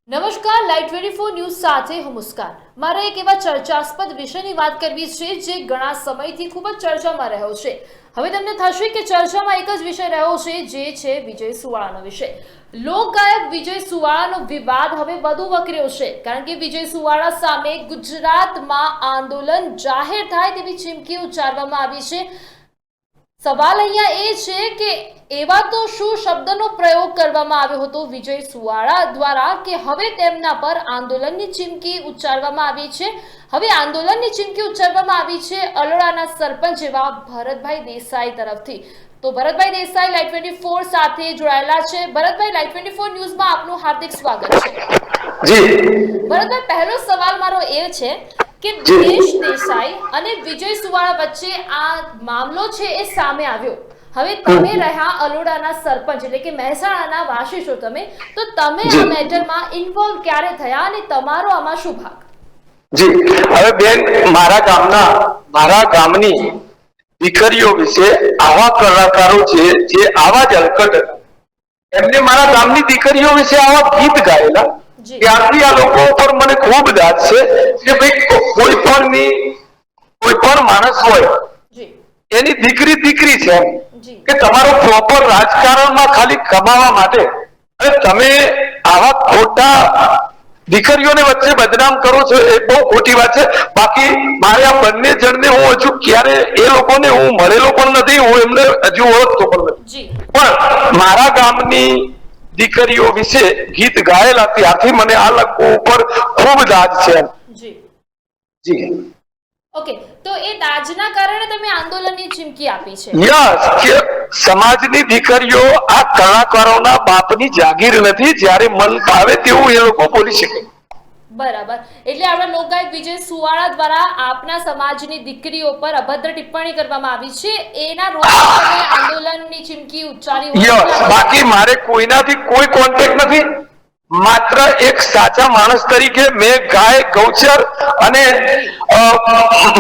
નમસ્કાર live 24 news સાથે હું મુસ્કાન। મારે એક એવા ચર્ચાસ્પદ વિષયની વાત કરવી છે જે ઘણા સમયથી ખૂબ જ ચર્ચામાં રહ્યો છે। હવે તમને થશે કે ચર્ચામાં એક જ વિષય રહ્યો છે જે છે વિજય સુવાળાનો વિષય। લોકગાયક વિજય સુવાળાનો વિવાદ હવે વધુ વકર્યો છે કારણ કે વિજય સુવાળા સામે ગુજરાતમાં આંદોલન જાહેર થાય તેવી ચીમકી ઉચ્ચારવામાં આવી છે। સવાલ અહીંયા એ છે કે એવા તો શું શબ્દનો પ્રયોગ કરવામાં આવ્યો હતો વિજય સુવાળા દ્વારા કે હવે તેમના પર આંદોલનની ચીમકી ઉચ્ચારવામાં આવી છે। હવે આંદોલનની ચીમકી ઉચ્ચારવામાં આવી છે અલોડાના સરપંચ એવા ભરતભાઈ દેસાઈ તરફથી। તો ભરતભાઈ દેસાઈ લાઈવ 24 સાથે જોડાયેલા છે। ભરતભાઈ, લાઈવ 24 ન્યૂઝમાં આપનું હાર્દિક સ્વાગત છે। જી ભરતભાઈ, પહેલો સવાલ મારો એ છે કે દિનેશ દેસાઈ અને વિજય સુવાળા વચ્ચે આ મામલો છે એ સામે આવ્યો। હવે તમે રહ્યા અલોડાના સરપંચ એટલે કે મહેસાણાના વાસી છો તમે, તો તમે આ મેટરમાં ઇન્વોલ્વ ક્યારે થયા અને તમારો આમાં શું ભાગ? જી હવે બેન, મારા ગામની દીકરીઓ વિશે આવા કલાકારો છે જે આવા જ હલકટ એમને મારા ગામની દીકરીઓ વિશે આવા ગીત ગાયેલા, ત્યારથી આ લોકો ઉપર મને ખૂબ દાદ છે કે ભાઈ કોઈ પણ માણસ હોય એની દીકરી છે કે તમારો પ્રોપર રાજકારણમાં ખાલી કમાવા માટે અને તમે આવા ખોટા દીકરીઓને વચ્ચે બદનામ કરો છો એ બહુ ખોટી વાત છે। બાકી મારે આ બંને જણને હું હજુ ક્યારે એ લોકોને હું મળેલો પણ નથી, હું એમને હજુ ઓળખતો પણ નથી, પણ મારા ગામની દીકરીઓ વિશે ગીત ગાયેલા ત્યારથી મને આ લોકો ઉપર ખૂબ દાજ છે। જી ઓકે, તો એ દાજના કારણે તમે આંદોલનની ચીમકી આપી છે? યસ, કે સમાજની દીકરીઓ આ કલાકારોના બાપની જાગીર નથી, જ્યારે મન ભાવે તેવું એ લોકો બોલી શકે। બરાબર, એટલે આપણા લોકગાયક વિજય સુવાળા દ્વારા આપના સમાજની દીકરીઓ પર અભદ્ર ટિપ્પણી કરવામાં આવી છે, એના રોષે તમે આંદોલનની ચીમકી ઉચ્ચારી હોય? યસ, બાકી મારે કોઈનાથી કોઈ કોન્ટેક્ટ નથી, માત્ર એક સાચા માણસ તરીકે મેં ગાય, ગૌચર અને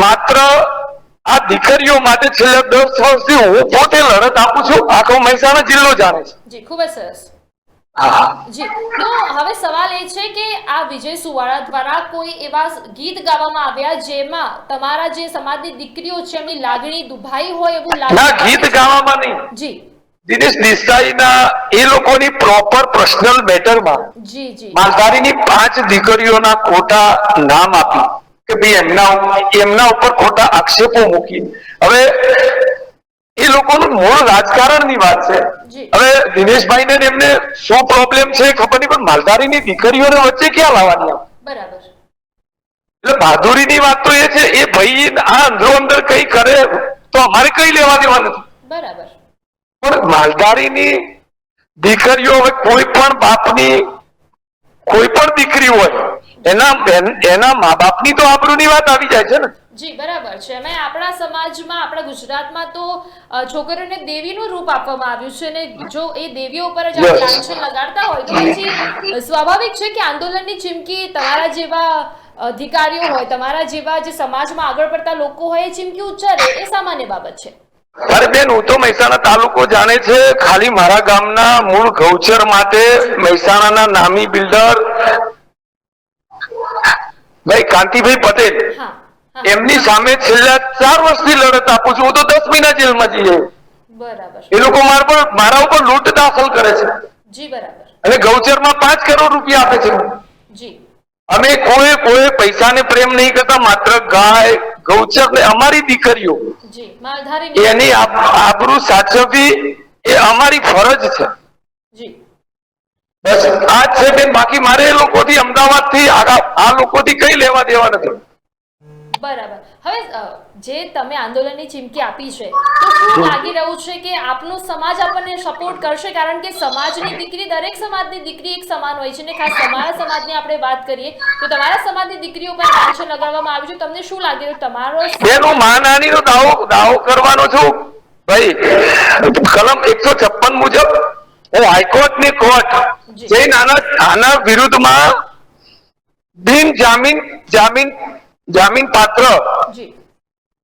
માત્ર આ દીકરીઓ માટે છેલ્લા 10 વર્ષથી હું પોતે લડત આપું છું। આખો મહેસાણા જિલ્લો જાણે છે। જી, ખૂબ જ સરસ। જી, તો હવે સવાલ એ છે કે આ વિજય સુવાળા દ્વારા કોઈ એવા ગીત ગાવામાં આવ્યા જેમાં તમારા જે સમાજની દીકરીઓ છે એમની લાગણી દુભાઈ હોય એવું લાગે? ના, ગીત ગાવામાં નહીં જી, દિનેશ દેસાઈના એ લોકોની પ્રોપર પર્સનલ મેટરમાં જી જી માલધારીની 5 દીકરીઓના ખોટા નામ આપી કે ભાઈ એમના ઉપર ખોટા આક્ષેપો મૂકી। હવે એ લોકોનું મૂળ રાજકારણની વાત છે। હવે દિનેશભાઈને એમને શું પ્રોબ્લેમ છે ખબર નહીં, પણ માલધારીની દીકરીઓને વચ્ચે ક્યાં લાવવાની? બરાબર, એટલે બહાદુરીની વાત તો એ છે, એ ભાઈ આ અંદરો અંદર કઈ કરે તો અમારે કઈ લેવા દેવા નથી। બરાબર, પણ માલધારીની દીકરીઓ હવે કોઈ પણ બાપની કોઈ પણ દીકરી હોય એના મા બાપની તો આબરૂની વાત આવી જાય છે ને? જી બરાબર છે। અને આપણા સમાજમાં, આપણા ગુજરાતમાં તો છોકરીઓને દેવીનું રૂપ આપવામાં આવ્યું છે અને જો એ દેવીઓ ઉપર જ લાંછન લગાડતા હોય તો પછી સ્વાભાવિક છે કે આંદોલનની ચીમકી તમારા જેવા અધિકારીઓ હોય, તમારા જેવા જે સમાજમાં આગળ પડતા લોકો હોય એ ચીમકી ઉચ્ચારે એ સામાન્ય બાબત છે। અરે બેન, હું તો મહેસાણા તાલુકો જાણે છે, ખાલી મારા ગામના મૂળ ગૌચર માટે મહેસાણાના નામી બિલ્ડર ભાઈ કાંતિભાઈ પટેલ એમની સામે છેલ્લા 4 વર્ષથી લડત આપું છું। હું તો 10 મહિના જેલમાં જઈએ। બરાબર, એ લોકો મારા ઉપર લૂંટ દાખલ કરે છે। જી બરાબર, અને ગૌચરમાં 5 કરોડ રૂપિયા આપે છે। જી, અમે કોઈ પૈસાને પ્રેમ નહીં કરતા, માત્ર ગાય, ગૌચર ને અમારી દીકરીઓ જી માલધારી એની આબરૂ સાચવવી એ અમારી ફરજ છે। જી, બસ આ છે બેન, બાકી મારે એ લોકોથી, અમદાવાદથી આ લોકોથી કઈ લેવા દેવા નથી। બરાબર, હવે જે તમે આંદોલનની ચીમકી આપી છે તો શું લાગી રહ્યું છે કે આપનો સમાજ આપણને સપોર્ટ કરશે? કારણ કે સમાજની દીકરી, દરેક સમાજની દીકરી એક સમાન હોય છે ને ખાસ તમારા સમાજની આપણે વાત કરીએ તો તમારા સમાજની દીકરીઓ પર લાંછન લગાડવામાં આવ્યું છે, તમને શું લાગે તમારો? બેન, હું માનહાનિનો દાવો કરવાનો છું ભાઈ। કલમ 156 મુજબ હું હાઈકોર્ટની કોર્ટ જઈને આના વિરુદ્ધમાં બિન જામીન પાત્ર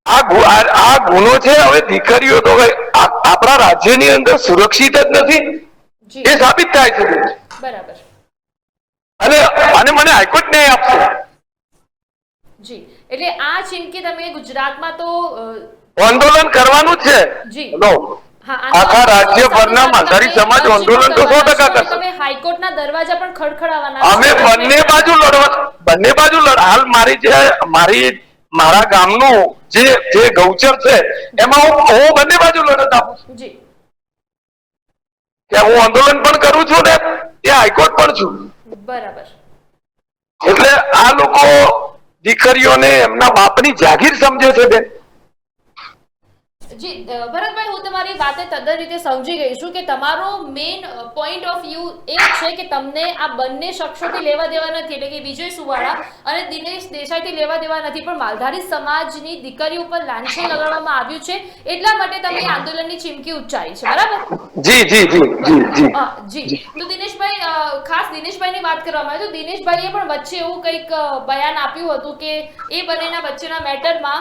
આ ગુનો છે। હવે દીકરીઓ તો આપણા રાજ્યની અંદર સુરક્ષિત જ નથી, એ સાબિત થાય છે। બરાબર, અને મને હાઈકોર્ટ ન્યાય આપશે. જી, એટલે આ ચીમકી તમે ગુજરાતમાં તો આંદોલન કરવાનું જ છે. જી. લો, હા, આખા રાજ્યભરના માલધારી સમાજ આંદોલન તો 100% કરશે. તમે હાઈકોર્ટના દરવાજા પણ ખડખડાવવાના અમે બંને બાજુ લડવા, હાલ મારા ગામનું જે ગૌચર છે એમાં હું બંને બાજુ લડત આપું છું. જી, કે હું આંદોલન પણ કરું છું ને એ હાઈકોર્ટ પણ છું. બરાબર. એટલે આ લોકો દીકરીઓને એમના બાપની જાગીર સમજે છે બેન. જી ભરતભાઈ, હું તમારી વાતે તદ્દન રીતે સમજી ગઈ છું કે તમારો મેઇન પોઈન્ટ ઓફ વ્યૂ એ છે કે તમને આ બંને શખ્સોથી લેવા દેવા નથી, એટલે કે વિજય સુવાળા અને દિનેશ દેસાઈથી લેવા દેવા નથી, પણ માલધારી સમાજની દીકરીઓ પર લાંછન લગાડવામાં આવ્યું છે એટલા માટે તમે આંદોલનની ચીમકી ઉચ્ચારી છે, બરાબર? જી જી જી જી જી જી. તો દિનેશભાઈ, ખાસ દિનેશભાઈની વાત કરવામાં આવે તો દિનેશભાઈએ પણ વચ્ચે એવું કંઈક બયાન આપ્યું હતું કે એ બંનેના વચ્ચેના મેટરમાં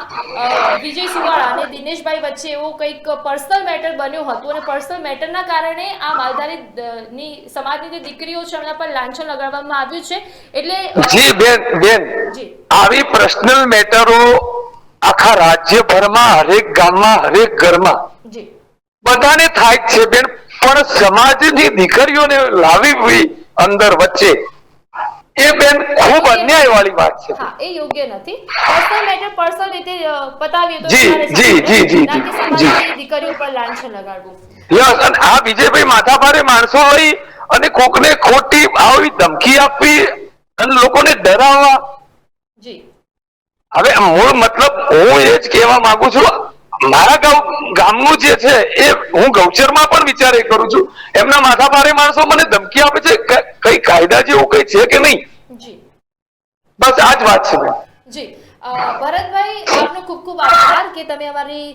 વિજય સુવાળા અને દિનેશભાઈ વચ્ચે એવું કંઈક પર્સનલ મેટર બન્યું હતું અને પર્સનલ મેટરના કારણે આ માલધારી સમાજની જે દીકરીઓ છે એમના પર લાંછન લગાડવામાં આવ્યું છે. એટલે જી બેન, આવી પર્સનલ મેટરો આખા રાજ્યભરમાં હરેક ગામમાં હરેક ઘરમાં જી બધાને થાય જ છે બેન, પણ સમાજની દીકરીઓને લાવી અંદર વચ્ચે એ બેન ખૂબ અન્યાય વાળી વાત છે. હા, એ યોગ્ય નથી. પર્સનલ મેટર પર્સનલ રીતે પતાવીએ તો જી જી જી જી ના કે સમાજની દીકરીઓ પર લાંછન લગાડવું. યસ, અને આ વિજયભાઈ માથાભારે માણસો હોય અને કોકને ખોટી આવી ધમકી આપવી અને લોકોને ડરાવવા. જી, હવે મૂળ મતલબ હું એ જ કહેવા માંગુ છું, મારા ગામનું જે છે એ હું ગૌચરમાં પણ વિચાર એ કરું છું, એમના માથાભારે માણસો મને ધમકી આપે છે, કઈ કાયદા જેવું કઈ છે કે નહીં. જી, બસ આ જ વાત છે. જી ભરતભાઈ, આપનો ખૂબ ખૂબ આભાર કે તમે અમારી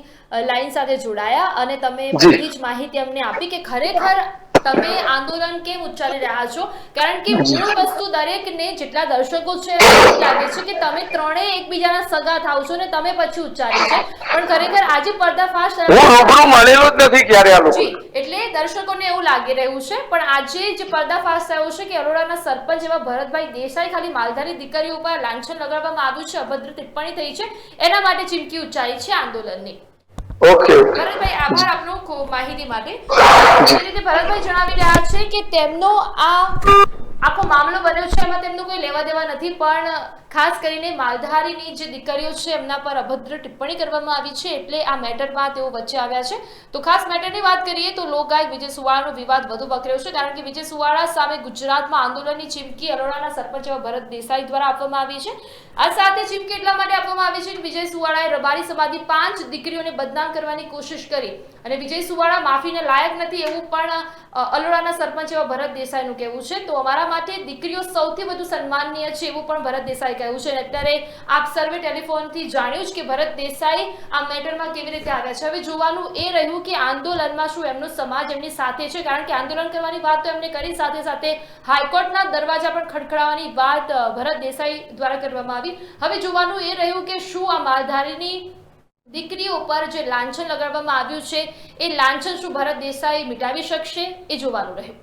લાઈન સાથે જોડાયા અને તમે બધી જ માહિતી અમને આપી કે ખરેખર તમે આંદોલન કેમ ઉચ્ચારી રહ્યા છો, કારણ કે મૂળ વસ્તુ દરેકને જેટલા દર્શકો છે એવું લાગે છે કે તમે ત્રણેય એકબીજાના સગા થાવ છો ને તમે પછી ઉચ્ચારી છે, પણ ખરેખર આજે પર્દાફાશ મળેલો જ નથી ક્યારે આ લોકો. જી, એટલે દર્શકોને એવું લાગી રહ્યું છે, પણ આજે જે પર્દાફાશ થયો છે કે અરોડાના સરપંચ એવા ભરતભાઈ દેસાઈ ખાલી માલધારી દીકરીઓ ઉપર લાંછન લગાડવામાં આવ્યું છે, અભદ્ર ટિપ્પણી થઈ છે, એના માટે ચીમકી ઉચ્ચારી છે આંદોલનની. ઓકે ભરતભાઈ, આભાર આપનો માહિતી માટે. જે રીતે ભરતભાઈ જણાવી રહ્યા છે કે તેમનો આ આખો મામલો બન્યો છે એમાં તેમનું કોઈ લેવા દેવા નથી, પણ ખાસ કરીને માલધારીની જે દીકરીઓ છે એમના પર અભદ્ર ટિપ્પણી કરવામાં આવી છે એટલે આ મેટરમાં તેઓ વચ્ચે આવ્યા છે. તો ખાસ મેટરની વાત કરીએ તો લોકગાયક વિજય સુવાળાનો વિવાદ વધુ વકર્યો છે, કારણ કે વિજય સુવાળા સામે ગુજરાતમાં આંદોલનની ચીમકી અરોડાના સરપંચ એવા ભરત દેસાઈ દ્વારા આપવામાં આવી છે. આ સાથે ચીમકી એટલા માટે આપવામાં આવી છે કે વિજય સુવાળાએ રબારી સમાજની 5 દીકરીઓને બદનામ કરવાની કોશિશ કરી અને વિજય સુવાળા માફીને લાયક નથી એવું પણ અલોડાના સરપંચ એવા ભરત દેસાઈનું કહેવું છે. તો અમારા માટે દીકરીઓ સૌથી વધુ સન્માનનીય છે એવું પણ ભરત દેસાઈ કહ્યું છે. અને અત્યારે આપ સર્વે ટેલિફોનથી જાણ્યું છે કે ભરત દેસાઈ આ મેટરમાં કેવી રીતે આવ્યા છે. હવે જોવાનું એ રહ્યું કે આંદોલનમાં શું એમનો સમાજ એમની સાથે છે, કારણ કે આંદોલન કરવાની વાત તો એમને કરી, સાથે સાથે હાઈકોર્ટના દરવાજા પણ ખડખડાવવાની વાત ભરત દેસાઈ દ્વારા કરવામાં આવી. હવે જોવાનું એ રહ્યું કે શું આ માલધારીની દીકરીઓ પર જે લાંછન લગાડવામાં આવ્યું છે એ લાંછન શું ભરત દેસાઈ મિટાવી શકશે, એ જોવાનું રહ્યું.